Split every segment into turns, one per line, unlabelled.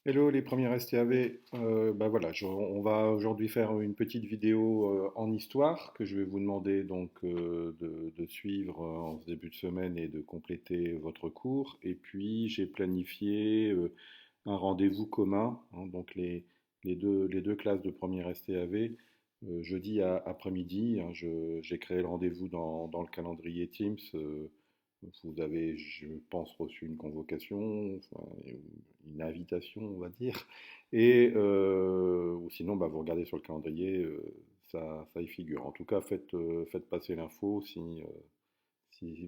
Hello les premiers STAV, voilà, on va aujourd'hui faire une petite vidéo en histoire que je vais vous demander donc de suivre en ce début de semaine et de compléter votre cours. Et puis j'ai planifié un rendez-vous commun, hein, donc les deux classes de première STAV, jeudi après-midi, hein, j'ai créé le rendez-vous dans le calendrier Teams. Vous avez, je pense, reçu une convocation, enfin, une invitation, on va dire. Et ou sinon, bah, vous regardez sur le calendrier, ça y figure. En tout cas, faites passer l'info si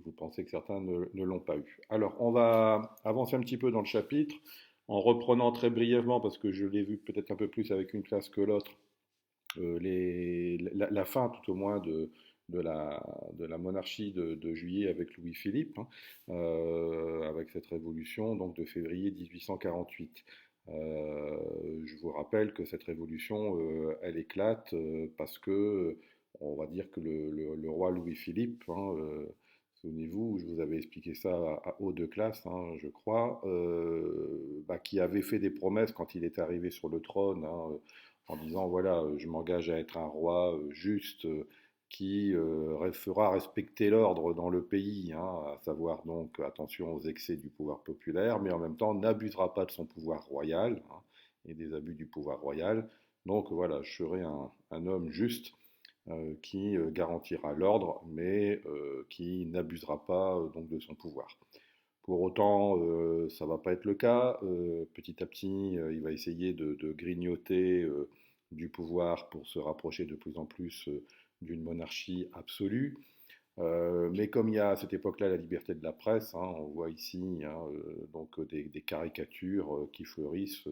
vous pensez que certains ne l'ont pas eu. Alors, on va avancer un petit peu dans le chapitre en reprenant très brièvement, parce que je l'ai vu peut-être un peu plus avec une classe que l'autre, la fin tout au moins de la, de la monarchie de juillet avec Louis-Philippe, hein, avec cette révolution donc de février 1848. Je vous rappelle que cette révolution, elle éclate parce que, on va dire que le roi Louis-Philippe, hein, souvenez-vous, je vous avais expliqué ça à haut de classe, hein, je crois, qui avait fait des promesses quand il est arrivé sur le trône, hein, en disant voilà, je m'engage à être un roi juste qui fera respecter l'ordre dans le pays, hein, à savoir donc attention aux excès du pouvoir populaire, mais en même temps n'abusera pas de son pouvoir royal, hein, et des abus du pouvoir royal. Donc voilà, je serai un homme juste qui garantira l'ordre, mais qui n'abusera pas donc de son pouvoir. Pour autant, ça ne va pas être le cas. Petit à petit, il va essayer de grignoter du pouvoir pour se rapprocher de plus en plus d'une monarchie absolue. Mais comme il y a à cette époque-là la liberté de la presse, hein, on voit ici, hein, donc des caricatures qui fleurissent,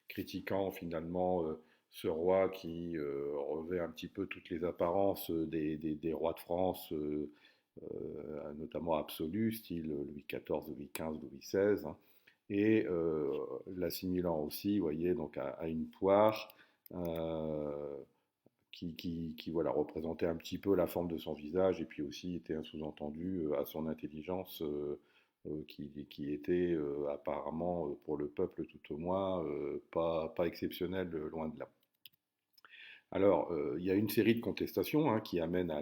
critiquant finalement ce roi qui revêt un petit peu toutes les apparences des rois de France, notamment absolus, style Louis XIV, Louis XV, Louis XVI, hein, et l'assimilant aussi, vous voyez, donc à une poire. euh, voilà, représentait un petit peu la forme de son visage et puis aussi était un sous-entendu à son intelligence qui était apparemment pour le peuple tout au moins pas exceptionnelle, loin de là. Alors, il y a une série de contestations hein, qui amènent à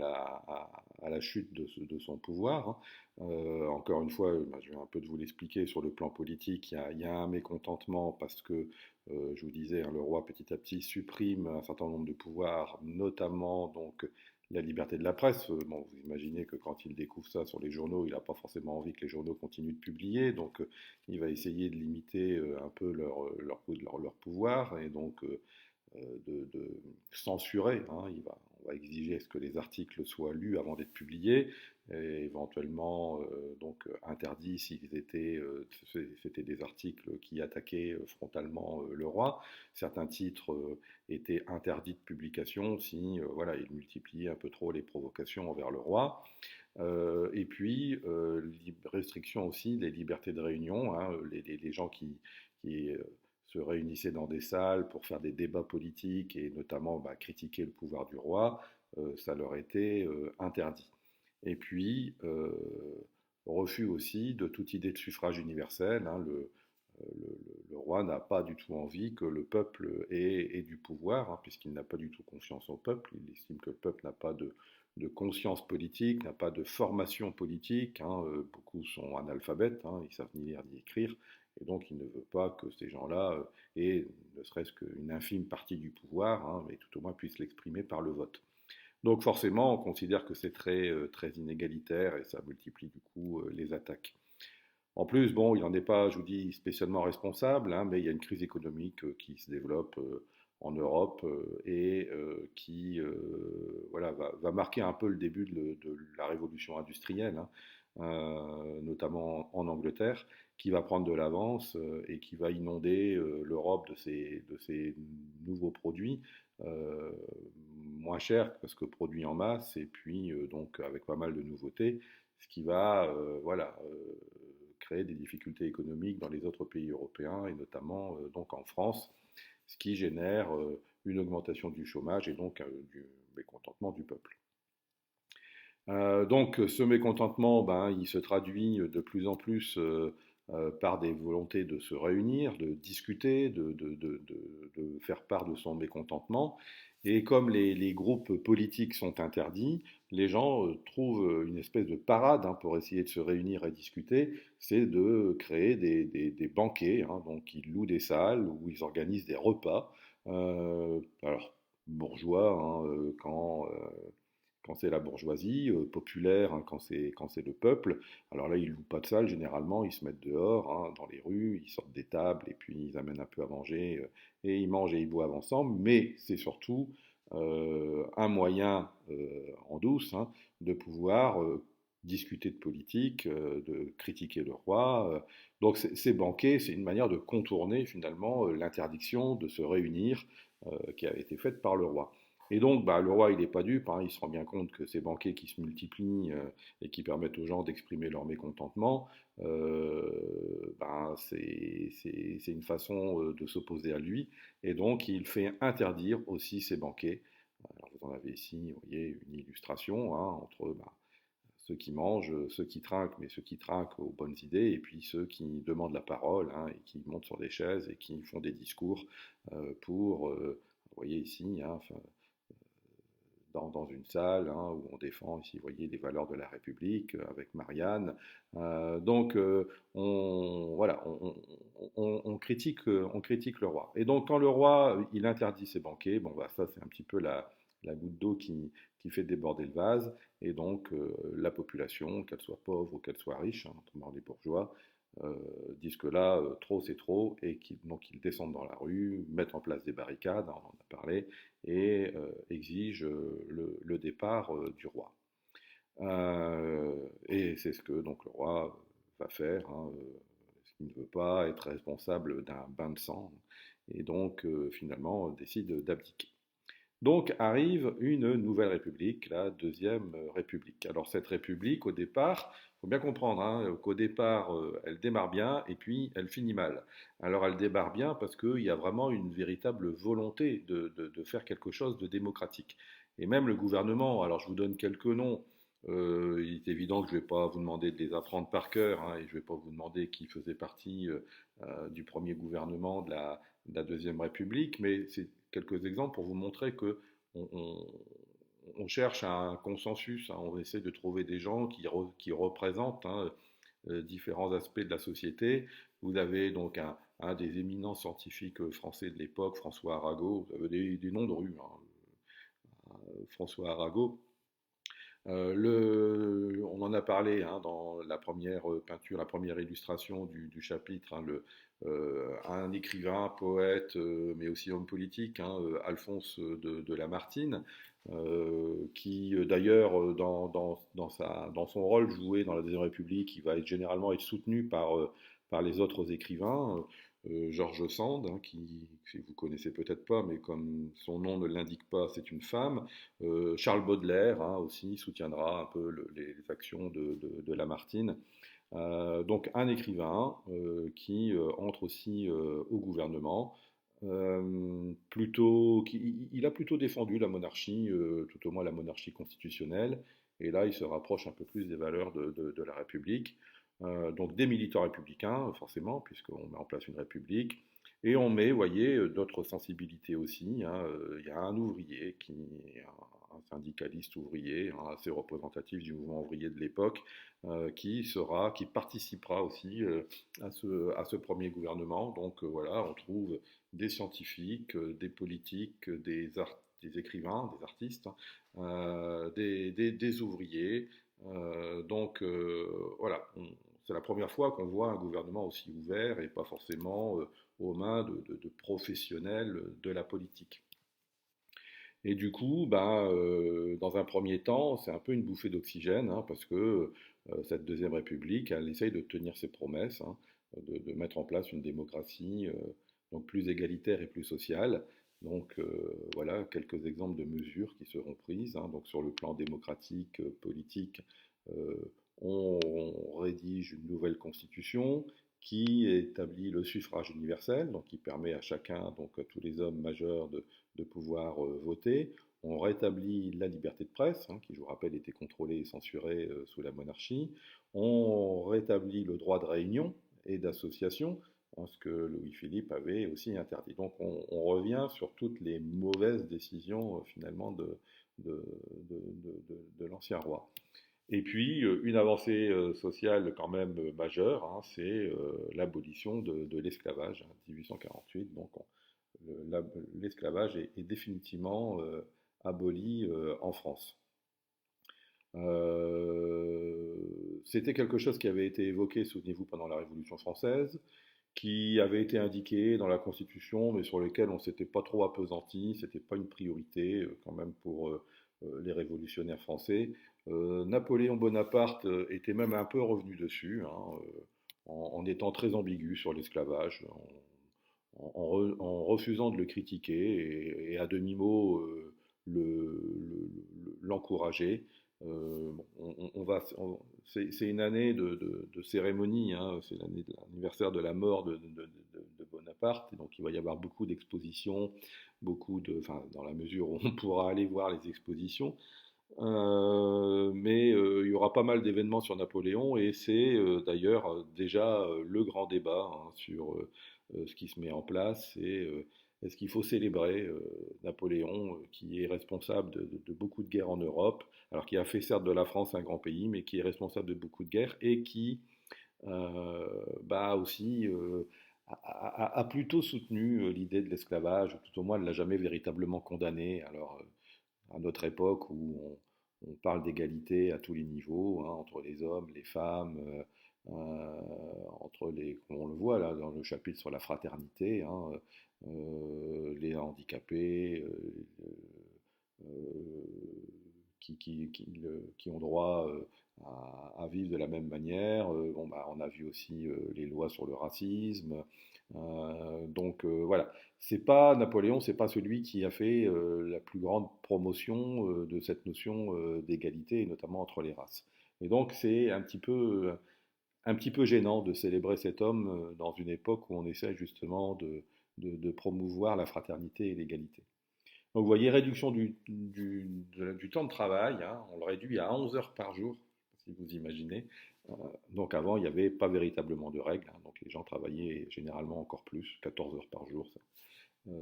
la chute de son pouvoir, hein. Encore une fois, bah, je vais un peu de vous l'expliquer sur le plan politique. Il y a un mécontentement parce que, je vous disais, hein, le roi petit à petit supprime un certain nombre de pouvoirs, notamment donc la liberté de la presse. Bon, vous imaginez que quand il découvre ça sur les journaux, il n'a pas forcément envie que les journaux continuent de publier, donc il va essayer de limiter un peu leur pouvoir et donc de censurer, hein. On va exiger à ce que les articles soient lus avant d'être publiés, et éventuellement donc interdits s'ils étaient, c'était des articles qui attaquaient frontalement le roi. Certains titres étaient interdits de publication si voilà, ils multipliaient un peu trop les provocations envers le roi. Et puis, restriction aussi des libertés de réunion, hein, les gens qui se réunissaient dans des salles pour faire des débats politiques et notamment critiquer le pouvoir du roi, ça leur était interdit. Et puis, refus aussi de toute idée de suffrage universel, hein, le roi n'a pas du tout envie que le peuple ait du pouvoir, hein, puisqu'il n'a pas du tout confiance au peuple. Il estime que le peuple n'a pas de conscience politique, n'a pas de formation politique, hein. Beaucoup sont analphabètes, hein, ils savent ni lire ni écrire, et donc il ne veut pas que ces gens-là aient ne serait-ce qu'une infime partie du pouvoir, hein, mais tout au moins puissent l'exprimer par le vote. Donc forcément, on considère que c'est très inégalitaire et ça multiplie du coup les attaques. En plus, bon, il n'en est pas, je vous dis, spécialement responsable, hein, mais il y a une crise économique qui se développe en Europe et qui voilà, va marquer un peu le début de la révolution industrielle, hein, notamment en Angleterre, qui va prendre de l'avance et qui va inonder l'Europe de ces nouveaux produits euh, moins chers parce que produits en masse et puis donc avec pas mal de nouveautés, ce qui va voilà, créer des difficultés économiques dans les autres pays européens et notamment donc en France, ce qui génère une augmentation du chômage et donc du mécontentement du peuple. Donc ce mécontentement, ben, il se traduit de plus en plus par des volontés de se réunir, de discuter, de faire part de son mécontentement. Et comme les groupes politiques sont interdits, les gens trouvent une espèce de parade pour essayer de se réunir et discuter, c'est de créer des banquets. Donc ils louent des salles où ils organisent des repas. Alors bourgeois, quand c'est la bourgeoisie, populaire quand c'est le peuple. Alors là, ils louent pas de salle, généralement, ils se mettent dehors, dans les rues, ils sortent des tables et puis ils amènent un peu à manger, et ils mangent et ils boivent ensemble. Mais c'est surtout un moyen en douce de pouvoir discuter de politique, de critiquer le roi. Donc ces banquets, c'est une manière de contourner finalement l'interdiction de se réunir qui avait été faite par le roi. Et donc, bah, le roi, il n'est pas dupe, il se rend bien compte que ces banquets qui se multiplient et qui permettent aux gens d'exprimer leur mécontentement, ben, c'est une façon de s'opposer à lui. Et donc, il fait interdire aussi ces banquets. Alors, vous en avez ici, vous voyez, une illustration entre ceux qui mangent, ceux qui trinquent, mais ceux qui trinquent aux bonnes idées, et puis ceux qui demandent la parole et qui montent sur des chaises et qui font des discours vous voyez ici, enfin, dans une salle où on défend ici, vous voyez, les valeurs de la République avec Marianne. Voilà, on critique le roi. Et donc quand le roi, il interdit ses banquets, bon, bah, ça c'est un petit peu la goutte d'eau qui fait déborder le vase. Et donc la population, qu'elle soit pauvre ou qu'elle soit riche, notamment les bourgeois, disent que là, trop c'est trop, et donc ils descendent dans la rue, mettent en place des barricades, on en a parlé, et exigent le départ du roi. Et c'est ce que donc le roi va faire, parce qu'il ne veut pas être responsable d'un bain de sang, et donc finalement décide d'abdiquer. Donc arrive une nouvelle république, la deuxième république. Alors cette république, au départ, il faut bien comprendre qu'au départ, elle démarre bien et puis elle finit mal. Alors elle démarre bien parce qu'il y a vraiment une véritable volonté de faire quelque chose de démocratique. Et même le gouvernement, alors je vous donne quelques noms, il est évident que je ne vais pas vous demander de les apprendre par cœur, et je ne vais pas vous demander qui faisait partie du premier gouvernement de la Deuxième République, mais c'est quelques exemples pour vous montrer que on cherche un consensus, on essaie de trouver des gens qui représentent différents aspects de la société. Vous avez donc un des éminents scientifiques français de l'époque, François Arago, vous avez des noms de rue, François Arago. On en a parlé dans la première peinture, la première illustration du chapitre, un écrivain, poète, mais aussi homme politique, Alphonse de Lamartine, qui d'ailleurs dans son rôle joué dans la Deuxième République, il va généralement être soutenu par les autres écrivains. George Sand, que vous connaissez peut-être pas, mais comme son nom ne l'indique pas, c'est une femme. Charles Baudelaire aussi soutiendra un peu les actions de Lamartine. Donc un écrivain qui entre aussi au gouvernement. Il a plutôt défendu la monarchie, tout au moins la monarchie constitutionnelle, et là il se rapproche un peu plus des valeurs de la République. Donc des militants républicains, forcément, puisqu'on met en place une république, et on met, vous voyez, d'autres sensibilités aussi. Il y a un ouvrier, un syndicaliste ouvrier, assez représentatif du mouvement ouvrier de l'époque, qui participera aussi à ce premier gouvernement. Donc voilà, on trouve des scientifiques, des politiques, des écrivains, des artistes, des ouvriers. Voilà, c'est la première fois qu'on voit un gouvernement aussi ouvert et pas forcément aux mains de professionnels de la politique. Et du coup, dans un premier temps, c'est un peu une bouffée d'oxygène, parce que cette Deuxième République, elle essaye de tenir ses promesses, de mettre en place une démocratie donc plus égalitaire et plus sociale. Donc voilà quelques exemples de mesures qui seront prises. Donc sur le plan démocratique, politique, euh, on rédige une nouvelle constitution qui établit le suffrage universel, donc qui permet à chacun, donc à tous les hommes majeurs, de pouvoir voter. On rétablit la liberté de presse, qui je vous rappelle était contrôlée et censurée sous la monarchie. On rétablit le droit de réunion et d'association, hein, ce que Louis-Philippe avait aussi interdit. Donc on revient sur toutes les mauvaises décisions finalement de, de l'ancien roi. Et puis, une avancée sociale quand même majeure, hein, c'est l'abolition de l'esclavage, hein, 1848. Donc, l'esclavage est définitivement aboli en France. Euh, C'était quelque chose qui avait été évoqué, souvenez-vous, pendant la Révolution française, qui avait été indiqué dans la Constitution, mais sur lequel on ne s'était pas trop appesanti, c'était pas une priorité quand même pour les révolutionnaires français. Napoléon Bonaparte était même un peu revenu dessus, hein, en étant très ambigu sur l'esclavage, en refusant de le critiquer et à demi-mot l'encourager. C'est une année de cérémonie, hein, c'est l'année de l'anniversaire de la mort de Bonaparte, et donc il va y avoir beaucoup d'expositions, enfin, dans la mesure où on pourra aller voir les expositions, mais il y aura pas mal d'événements sur Napoléon et c'est d'ailleurs déjà le grand débat hein, sur ce qui se met en place. C'est est-ce qu'il faut célébrer Napoléon qui est responsable de beaucoup de guerres en Europe, alors qui a fait certes de la France un grand pays, mais qui est responsable de beaucoup de guerres et qui bah aussi a plutôt soutenu l'idée de l'esclavage, ou tout au moins ne l'a jamais véritablement condamné. Alors à notre époque où on parle d'égalité à tous les niveaux, hein, entre les hommes, les femmes, entre les, on le voit là dans le chapitre sur la fraternité, hein, les handicapés, qui ont droit à vivre de la même manière. Bon, bah, on a vu aussi les lois sur le racisme. Donc voilà, c'est pas Napoléon, c'est pas celui qui a fait la plus grande promotion de cette notion d'égalité, et notamment entre les races. Et donc c'est un petit peu gênant de célébrer cet homme dans une époque où on essaie justement de promouvoir la fraternité et l'égalité. Donc vous voyez, réduction du temps de travail, hein, on le réduit à 11 heures par jour, si vous imaginez. Euh, donc avant, il n'y avait pas véritablement de règles, hein, donc les gens travaillaient généralement encore plus, 14 heures par jour,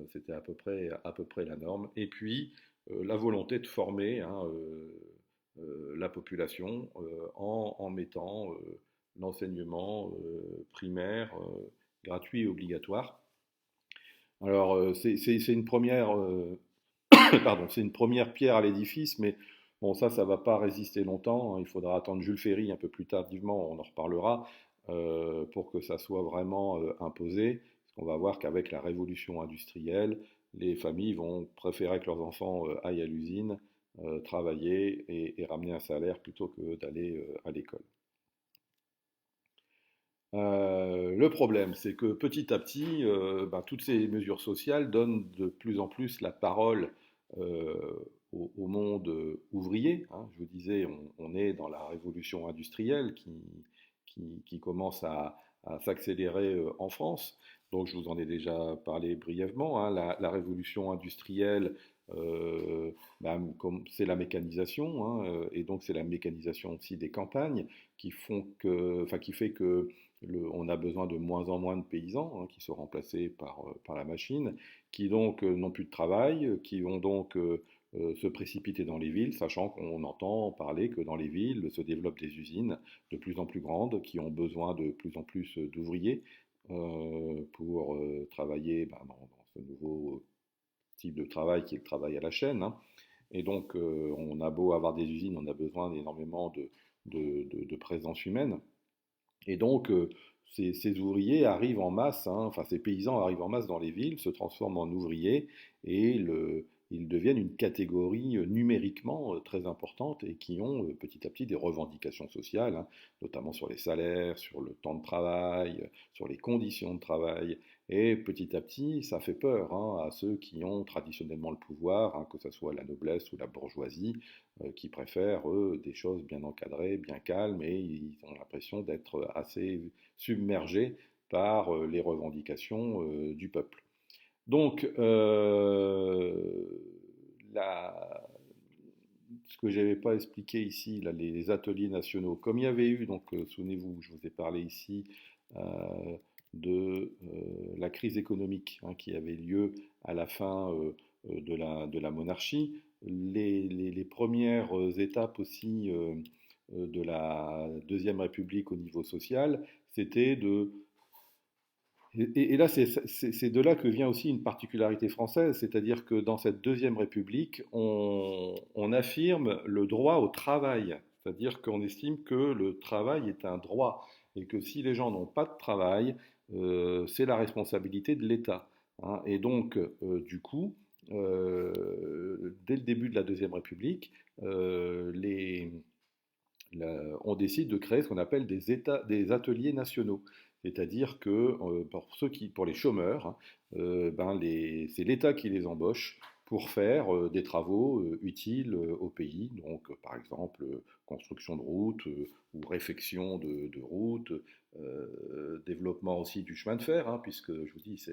c'était à peu près la norme. Et puis, la volonté de former hein, la population en mettant l'enseignement primaire gratuit et obligatoire. Alors, c'est une première pardon, c'est une première pierre à l'édifice, mais bon, ça va pas résister longtemps, hein. Il faudra attendre Jules Ferry un peu plus tardivement, on en reparlera, pour que ça soit vraiment imposé. Parce qu'on va voir qu'avec la révolution industrielle, les familles vont préférer que leurs enfants aillent à l'usine, travailler et ramener un salaire plutôt que d'aller à l'école. Le problème, c'est que petit à petit, ben, toutes ces mesures sociales donnent de plus en plus la parole euh, au monde ouvrier, hein. Je vous disais, on est dans la révolution industrielle qui commence à s'accélérer en France. Donc, je vous en ai déjà parlé brièvement, hein. La révolution industrielle, ben, c'est la mécanisation, hein, et donc c'est la mécanisation aussi des campagnes enfin, qui fait que on a besoin de moins en moins de paysans hein, qui sont remplacés par la machine, qui donc n'ont plus de travail, qui vont donc se précipiter dans les villes, sachant qu'on entend parler que dans les villes se développent des usines de plus en plus grandes qui ont besoin de plus en plus d'ouvriers pour travailler ben, dans ce nouveau type de travail qui est le travail à la chaîne, hein. Et donc, on a beau avoir des usines, on a besoin énormément de présence humaine. Et donc, ces ouvriers arrivent en masse, hein, enfin ces paysans arrivent en masse dans les villes, se transforment en ouvriers et ils deviennent une catégorie numériquement très importante et qui ont petit à petit des revendications sociales, hein, notamment sur les salaires, sur le temps de travail, sur les conditions de travail. Et petit à petit, ça fait peur hein, à ceux qui ont traditionnellement le pouvoir, hein, que ce soit la noblesse ou la bourgeoisie, qui préfèrent, eux, des choses bien encadrées, bien calmes, et ils ont l'impression d'être assez submergés par les revendications du peuple. Donc, la, ce que je n'avais pas expliqué ici, là, les ateliers nationaux, comme il y avait eu, donc souvenez-vous, je vous ai parlé ici de la crise économique qui avait lieu à la fin de la monarchie. Les premières étapes aussi de la Deuxième République au niveau social, c'était de et là, c'est de là que vient aussi une particularité française, c'est-à-dire que dans cette Deuxième République, on affirme le droit au travail, c'est-à-dire qu'on estime que le travail est un droit et que si les gens n'ont pas de travail, c'est la responsabilité de l'État. Et donc, du coup, dès le début de la Deuxième République, on décide de créer ce qu'on appelle des ateliers nationaux. C'est-à-dire que pour les chômeurs, c'est l'État qui les embauche pour faire des travaux utiles au pays. Donc, par exemple, construction de routes ou réfection de routes, développement aussi du chemin de fer, puisque je vous dis,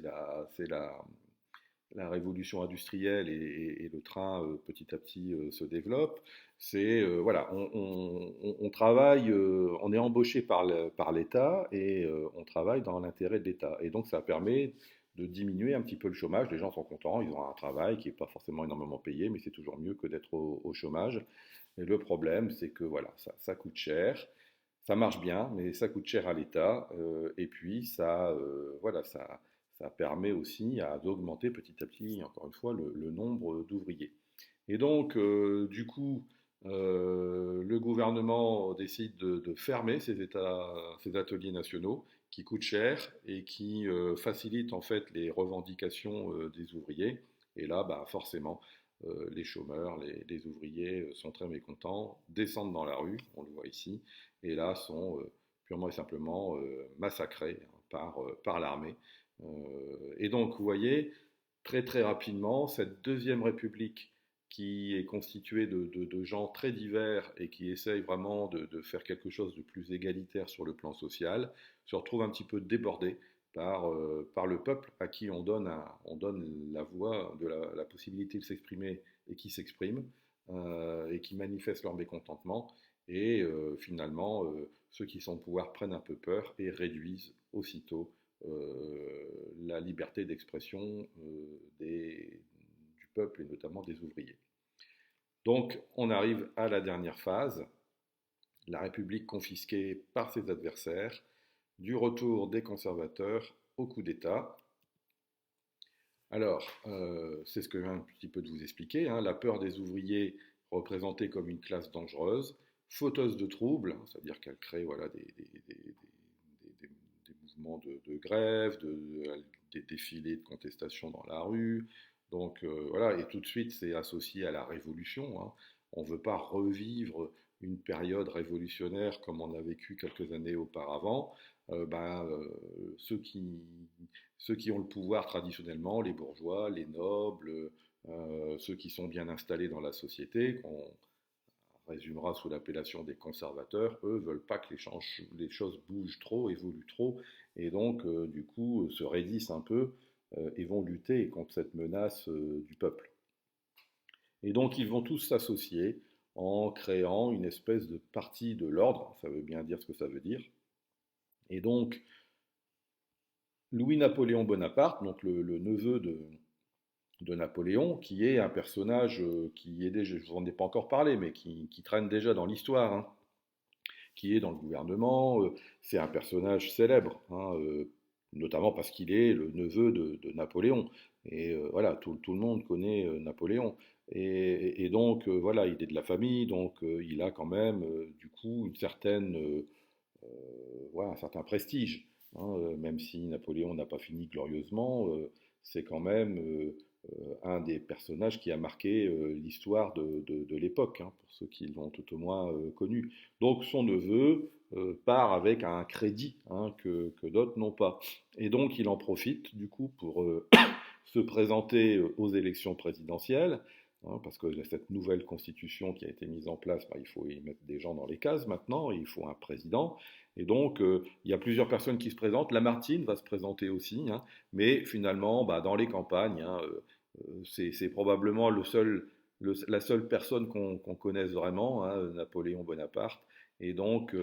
la révolution industrielle et le train petit à petit se développe. C'est voilà, on travaille, on est embauché par l'État et on travaille dans l'intérêt de l'État. Et donc ça permet de diminuer un petit peu le chômage. Les gens sont contents, ils ont un travail qui n'est pas forcément énormément payé, mais c'est toujours mieux que d'être au chômage. Et le problème, c'est que voilà, ça coûte cher. Ça marche bien, mais ça coûte cher à l'État. Et puis, voilà, ça permet aussi d'augmenter petit à petit, encore une fois, le nombre d'ouvriers. Et donc, du coup, le gouvernement décide de fermer ces ateliers nationaux qui coûtent cher et qui facilitent en fait les revendications des ouvriers. Et là, bah, forcément, les chômeurs, les ouvriers sont très mécontents, descendent dans la rue, on le voit ici, et là sont purement et simplement massacrés par l'armée. Et donc, vous voyez, très très rapidement, cette Deuxième République qui est constituée de gens très divers et qui essayent vraiment de faire quelque chose de plus égalitaire sur le plan social, se retrouve un petit peu débordée par le peuple à qui on donne la voix, la possibilité de s'exprimer et qui s'expriment et qui manifestent leur mécontentement. Et finalement, ceux qui sont au pouvoir prennent un peu peur et réduisent aussitôt la liberté d'expression du peuple et notamment des ouvriers. Donc on arrive à la dernière phase, la République confisquée par ses adversaires, du retour des conservateurs au coup d'État. Alors, c'est ce que je viens un petit peu de vous expliquer, la peur des ouvriers représentée comme une classe dangereuse, fauteuse de troubles, c'est-à-dire qu'elle crée voilà, des mouvements de grève, des défilés de contestation dans la rue. Donc voilà, et tout de suite c'est associé à la révolution. On ne veut pas revivre une période révolutionnaire comme on a vécu quelques années auparavant. Ceux qui ont le pouvoir traditionnellement, les bourgeois, les nobles, ceux qui sont bien installés dans la société, qu'on résumera sous l'appellation des conservateurs, eux veulent pas que les choses bougent trop, évoluent trop, et donc du coup se raidissent un peu et vont lutter contre cette menace du peuple. Et donc ils vont tous s'associer en créant une espèce de parti de l'ordre, ça veut bien dire ce que ça veut dire. Et donc Louis-Napoléon Bonaparte, donc le neveu de Napoléon, qui est un personnage qui est déjà, je vous en ai pas encore parlé, mais qui traîne déjà dans l'histoire, qui est dans le gouvernement. C'est un personnage célèbre, notamment parce qu'il est le neveu de Napoléon. Et voilà, tout le monde connaît Napoléon. Et donc, voilà, il est de la famille, donc il a quand même, du coup, voilà, un certain prestige. Même si Napoléon n'a pas fini glorieusement, c'est quand même un des personnages qui a marqué l'histoire de l'époque, pour ceux qui l'ont tout au moins connu. Donc son neveu part avec un crédit que d'autres n'ont pas. Et donc il en profite du coup pour se présenter aux élections présidentielles, parce que cette nouvelle constitution qui a été mise en place, il faut y mettre des gens dans les cases maintenant, il faut un président. Et donc, il y a plusieurs personnes qui se présentent. Lamartine va se présenter aussi, mais finalement, dans les campagnes, c'est probablement la seule personne qu'on connaisse vraiment, Napoléon Bonaparte. Et donc,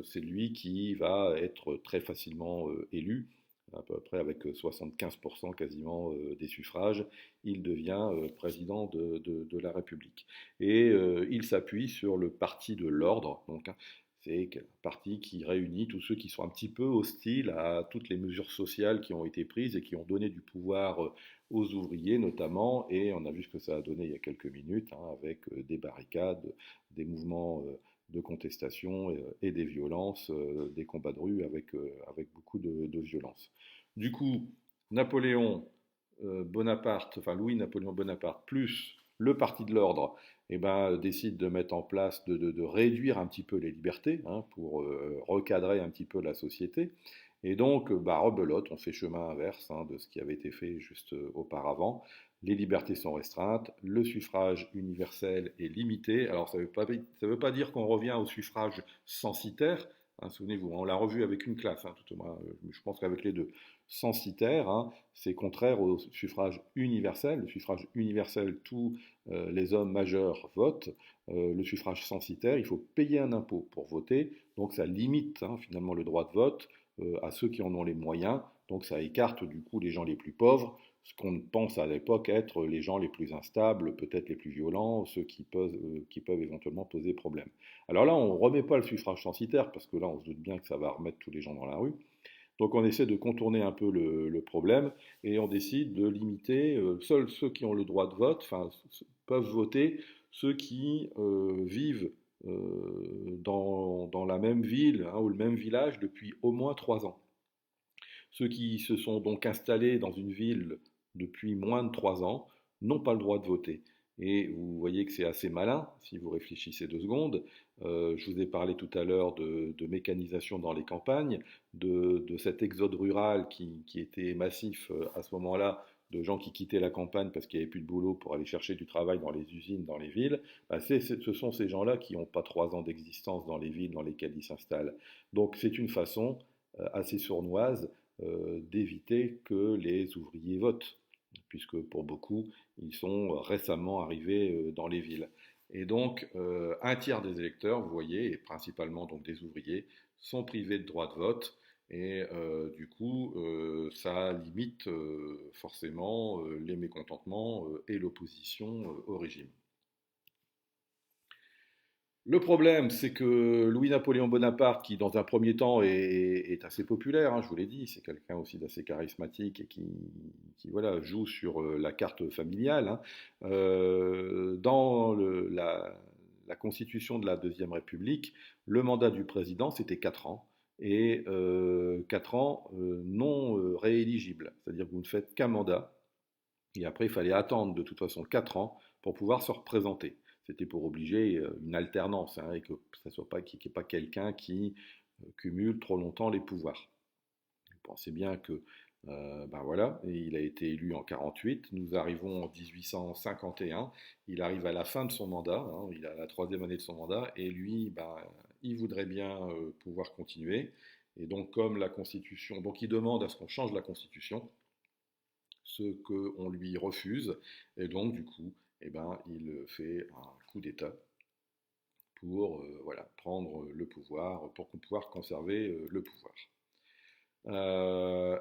c'est lui qui va être très facilement élu, à peu près avec 75% quasiment des suffrages. Il devient président de la République. Et il s'appuie sur le parti de l'ordre, donc, hein, c'est un parti qui réunit tous ceux qui sont un petit peu hostiles à toutes les mesures sociales qui ont été prises et qui ont donné du pouvoir aux ouvriers notamment. Et on a vu ce que ça a donné il y a quelques minutes, hein, avec des barricades, des mouvements de contestation et des violences, des combats de rue avec beaucoup de violence. Du coup, Napoléon Bonaparte, enfin Louis-Napoléon Bonaparte, plus le Parti de l'Ordre, eh ben, décide de mettre en place, de réduire un petit peu les libertés, hein, pour recadrer un petit peu la société. Et donc, bah, rebelote, on fait chemin inverse, hein, de ce qui avait été fait juste auparavant. Les libertés sont restreintes, le suffrage universel est limité. Alors, ça ne veut pas dire qu'on revient au suffrage censitaire. Hein, souvenez-vous, on l'a revu avec une classe, hein, tout au moins, je pense qu'avec les deux. Censitaire, hein, c'est contraire au suffrage universel. Le suffrage universel, tous les hommes majeurs votent. Le suffrage censitaire, il faut payer un impôt pour voter. Donc, ça limite, hein, finalement le droit de vote à ceux qui en ont les moyens. Donc ça écarte du coup les gens les plus pauvres, ce qu'on pense à l'époque être les gens les plus instables, peut-être les plus violents, ceux qui peuvent éventuellement poser problème. Alors là, on ne remet pas le suffrage censitaire, parce que là, on se doute bien que ça va remettre tous les gens dans la rue. Donc on essaie de contourner un peu le problème et on décide de limiter, seuls ceux qui ont le droit de vote, enfin, peuvent voter ceux qui vivent dans la même ville, hein, ou le même village depuis au moins 3 ans. Ceux qui se sont donc installés dans une ville depuis moins de 3 ans n'ont pas le droit de voter. Et vous voyez que c'est assez malin, si vous réfléchissez 2 secondes. Je vous ai parlé tout à l'heure de mécanisation dans les campagnes, de cet exode rural qui était massif à ce moment-là, de gens qui quittaient la campagne parce qu'il n'y avait plus de boulot pour aller chercher du travail dans les usines, dans les villes. Bah, ce sont ces gens-là qui n'ont pas 3 ans d'existence dans les villes dans lesquelles ils s'installent. Donc c'est une façon assez sournoise d'éviter que les ouvriers votent, puisque pour beaucoup, ils sont récemment arrivés dans les villes. Et donc, un tiers des électeurs, vous voyez, et principalement donc des ouvriers, sont privés de droit de vote. Et du coup, ça limite forcément les mécontentements et l'opposition au régime. Le problème, c'est que Louis-Napoléon Bonaparte, qui dans un premier temps est assez populaire, hein, je vous l'ai dit, c'est quelqu'un aussi d'assez charismatique et qui, voilà, joue sur la carte familiale, hein, dans la constitution de la Deuxième République, le mandat du président, c'était 4 ans, et 4 ans non rééligibles, c'est-à-dire que vous ne faites qu'un mandat, et après, il fallait attendre de toute façon 4 ans pour pouvoir se représenter. C'était pour obliger une alternance, hein, et que ça soit pas qu'il n'y ait pas quelqu'un qui cumule trop longtemps les pouvoirs. Vous pensez bien que, ben voilà, et il a été élu en 48, nous arrivons en 1851, il arrive à la fin de son mandat, hein, il a la troisième année de son mandat, et lui, ben, il voudrait bien pouvoir continuer. Et donc, comme la Constitution, donc il demande à ce qu'on change la Constitution, ce qu'on lui refuse, et donc du coup, eh ben, il fait un coup d'État pour voilà, prendre le pouvoir, pour pouvoir conserver le pouvoir.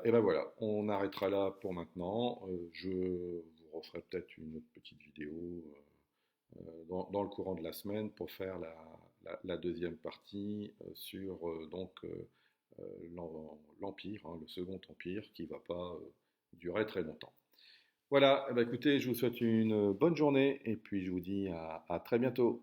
Et ben voilà, on arrêtera là pour maintenant. Je vous referai peut-être une autre petite vidéo dans le courant de la semaine pour faire la deuxième partie sur l'Empire, hein, le Second Empire, qui ne va pas durer très longtemps. Voilà, eh ben écoutez, je vous souhaite une bonne journée et puis je vous dis à très bientôt.